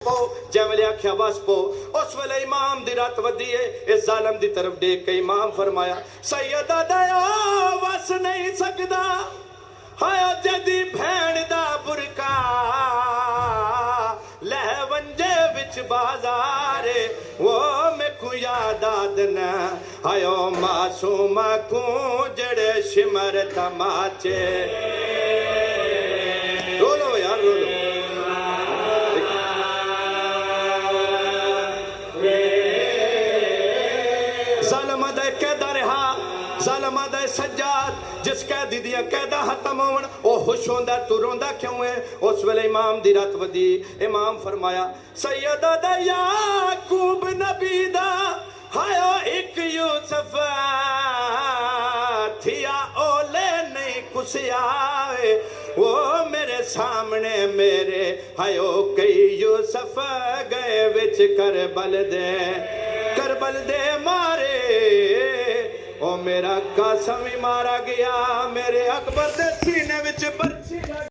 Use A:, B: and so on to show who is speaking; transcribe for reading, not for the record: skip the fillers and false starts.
A: जैवेले आख्या बस पो उस वेले इमाम दी रत वधी है। इस जालम दी तरफ देख के इमाम फरमाया सैयदा दया वस नहीं सकदा हाय जदी भैन दा बुरका लह वंजे विच बाजार वो मैकू याद आदना हायो मासूम को जड़े शिमर तमाचे। रोलो यार रोलो। सज्जाद जिस कैदी दियां कैदा खत्म होवन ओ खुश होंदा तू रोंदा क्यों है। उस वेले इमाम दी रत वधी। इमाम फरमाया सैयदा दा याकूब नबी दा हायो एक यूसुफ थिया ओले नहीं कुसिया वो मेरे सामने मेरे हायो कई यूसुफ गए विच करबल दे मारे ओ मेरा कासम ही मारा गया मेरे अकबर दे सीने विच बरछी